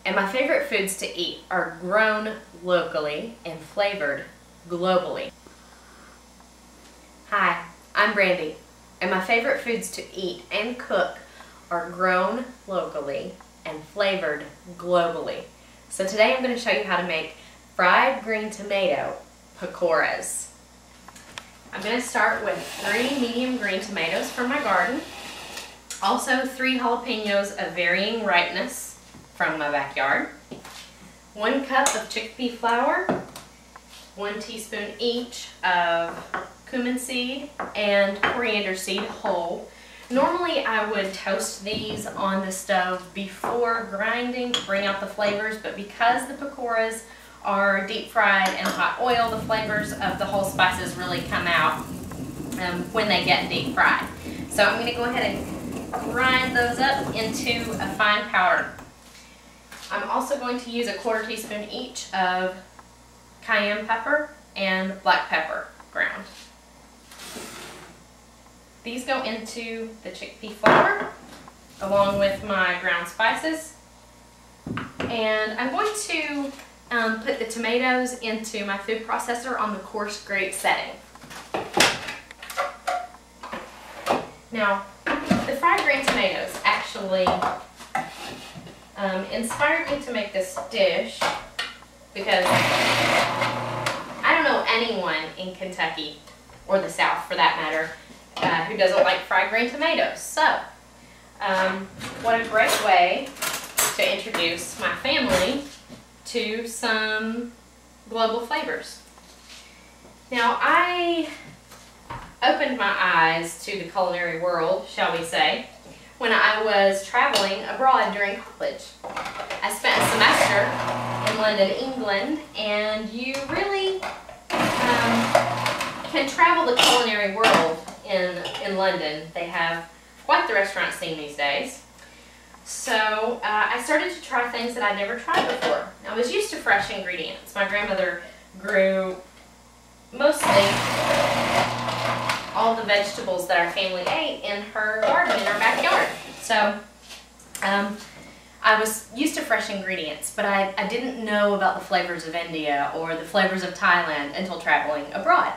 And my favorite foods to eat are grown locally and flavored globally. Hi, I'm Brandy, and my favorite foods to eat and cook are grown locally and flavored globally. So today I'm going to show you how to make fried green tomato pakoras. I'm going to start with 3 medium green tomatoes from my garden, also 3 jalapenos of varying ripeness from my backyard, 1 cup of chickpea flour, 1 teaspoon each of cumin seed and coriander seed whole. Normally I would toast these on the stove before grinding to bring out the flavors, but because the pakoras are deep fried in hot oil, the flavors of the whole spices really come out when they get deep fried. So I'm going to go ahead and grind those up into a fine powder. I'm also going to use a 1/4 teaspoon each of cayenne pepper and black pepper ground. These go into the chickpea flour along with my ground spices. And I'm going to put the tomatoes into my food processor on the coarse grate setting. Now, the fried green tomatoes actually inspired me to make this dish because I don't know anyone in Kentucky, or the South for that matter, who doesn't like fried green tomatoes. So, what a great way to introduce my family to some global flavors. Now, I opened my eyes to the culinary world, shall we say, when I was traveling abroad during college. I spent a semester in London, England, and you really can travel the culinary world in London. They have quite the restaurant scene these days. So I started to try things that I'd never tried before. I was used to fresh ingredients. My grandmother grew mostly all the vegetables that our family ate in her garden in our backyard. So I was used to fresh ingredients, but I didn't know about the flavors of India or the flavors of Thailand until traveling abroad.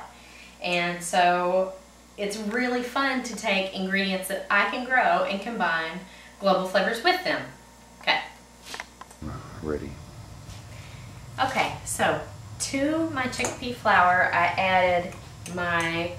And so it's really fun to take ingredients that I can grow and combine global flavors with them. Okay. Ready. Okay, so to my chickpea flour, I added my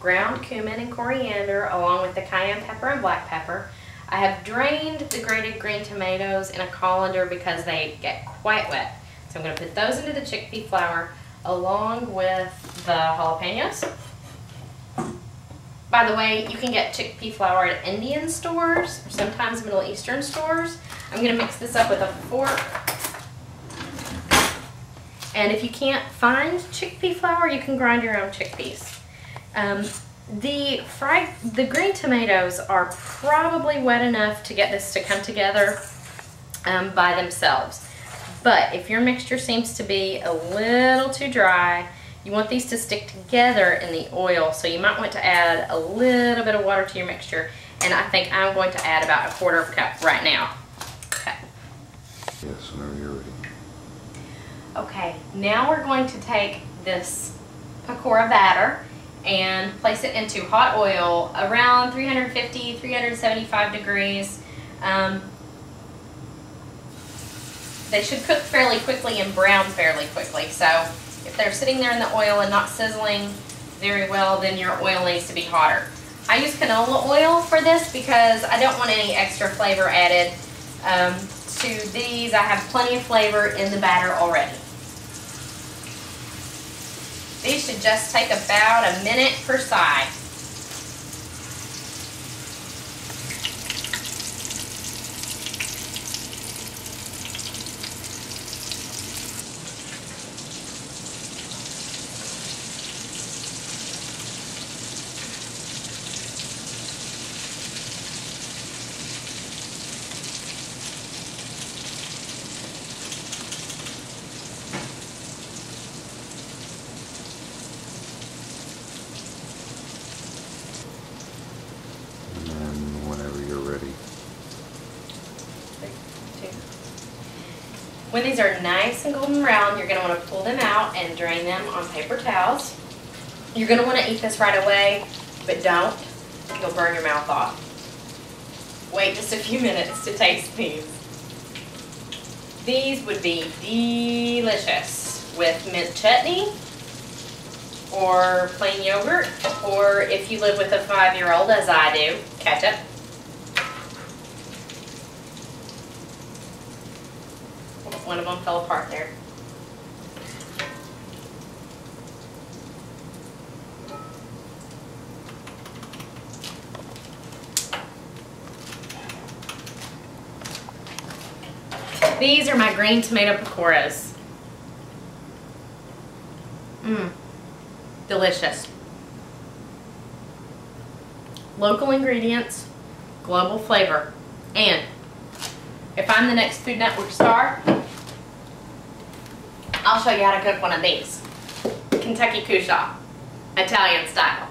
ground cumin and coriander along with the cayenne pepper and black pepper. I have drained the grated green tomatoes in a colander because they get quite wet. So I'm going to put those into the chickpea flour along with the jalapenos. By the way, you can get chickpea flour at Indian stores or sometimes Middle Eastern stores. I'm going to mix this up with a fork. And if you can't find chickpea flour, you can grind your own chickpeas. The green tomatoes are probably wet enough to get this to come together by themselves. But if your mixture seems to be a little too dry, you want these to stick together in the oil, so you might want to add a little bit of water to your mixture, and I think I'm going to add about a 1/4 cup right now. Okay. Yes, whenever you're ready. Okay, now we're going to take this pakora batter and place it into hot oil around 350, 375 degrees. They should cook fairly quickly and brown fairly quickly, so if they're sitting there in the oil and not sizzling very well, then your oil needs to be hotter. I use canola oil for this because I don't want any extra flavor added to these. I have plenty of flavor in the batter already. These should just take about a minute per side. When these are nice and golden brown, you're going to want to pull them out and drain them on paper towels. You're going to want to eat this right away, but don't. You'll burn your mouth off. Wait just a few minutes to taste these. These would be delicious with mint chutney or plain yogurt, or if you live with a 5-year-old, as I do, ketchup. One of them fell apart there. These are my green tomato pakoras. Delicious. Local ingredients, global flavor. And if I'm the next Food Network star, I'll show you how to cook one of these. Kentucky Cushaw, Italian style.